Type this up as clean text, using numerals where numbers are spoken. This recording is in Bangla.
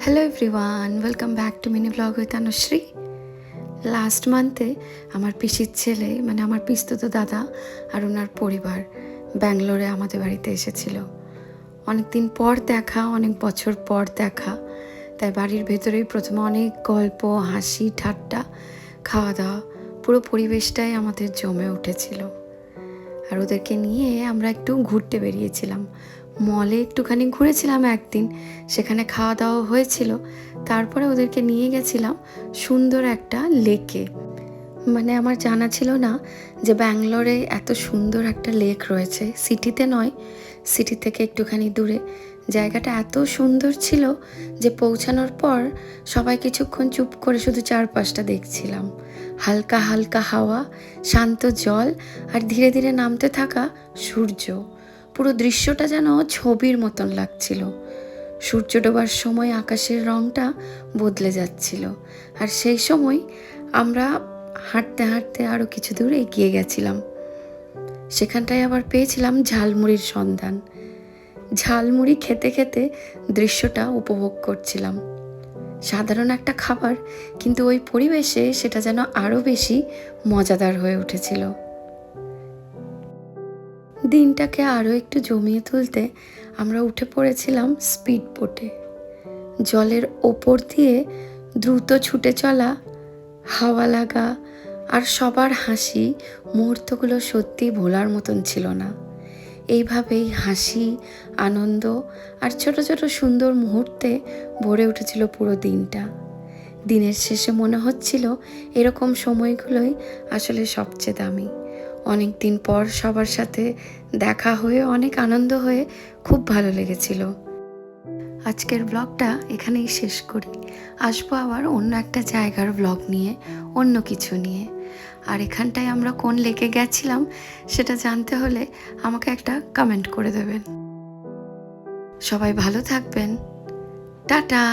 Hello everyone, welcome back to mini blog with Anushree. Last মান্থে আমার পিসির ছেলে মানে আমার পিসতুতো দাদা আর ওনার পরিবার ব্যাঙ্গালোরে আমাদের বাড়িতে এসেছিল। অনেক দিন পর দেখা, অনেক বছর পর দেখা, তাই বাড়ির ভেতরেই প্রথমে অনেক গল্প, হাসি, ঠাট্টা, খাওয়া দাওয়া, পুরো পরিবেশটাই আমাদের জমে উঠেছিল। আর ওদেরকে নিয়ে আমরা একটু ঘুরতে বেরিয়েছিলাম। মলে একটুখানি ঘুরেছিলাম একদিন, সেখানে খাওয়া দাওয়া হয়েছিল। তারপরে ওদেরকে নিয়ে গেছিলাম সুন্দর একটা লেকে। মানে আমার জানা ছিল না যে ব্যাঙ্গালোরে এত সুন্দর একটা লেক রয়েছে, সিটিতে নয়, সিটি থেকে একটুখানি দূরে। জায়গাটা এত সুন্দর ছিল যে পৌঁছানোর পর সবাই কিছুক্ষণ চুপ করে শুধু চারপাশটা দেখছিলাম। হালকা হালকা হাওয়া, শান্ত জল আর ধীরে ধীরে নামতে থাকা সূর্য, পুরো দৃশ্যটা যেন ছবির মতন লাগছিল। সূর্য ডোবার সময় আকাশের রংটা বদলে যাচ্ছিল, আর সেই সময় আমরা হাঁটতে হাঁটতে আরও কিছু দূর এগিয়ে গেছিলাম। সেখানটায় আবার পেয়েছিলাম ঝালমুড়ির সন্ধান। ঝালমুড়ি খেতে খেতে দৃশ্যটা উপভোগ করছিলাম। সাধারণ একটা খাবার, কিন্তু ওই পরিবেশে সেটা যেন আরও বেশি মজাদার হয়ে উঠেছিল। দিনটাকে আরও একটু জমিয়ে তুলতে আমরা উঠে পড়েছিলাম স্পিড বোটে। জলের ওপর দিয়ে দ্রুত ছুটে চলা, হাওয়া লাগা আর সবার হাসি, মুহূর্তগুলো সত্যি ভোলার মতন ছিল না। এইভাবেই হাসি, আনন্দ আর ছোট ছোট সুন্দর মুহূর্তে ভরে উঠেছিল পুরো দিনটা। দিনের শেষে মনে হচ্ছিল এরকম সময়গুলোই আসলে সবচেয়ে দামি। অনেক দিন পর সবার সাথে দেখা হয়ে অনেক আনন্দ হয়ে খুব ভালো লেগেছিল। আজকের ব্লগটা এখানেই শেষ করি। আসবো আবার অন্য একটা জায়গার ব্লগ নিয়ে, অন্য কিছু নিয়ে। আর এখানটায় আমরা কোন লেকে গেছিলাম সেটা জানতে হলে আমাকে একটা কমেন্ট করে দেবেন। সবাই ভালো থাকবেন। টাটা।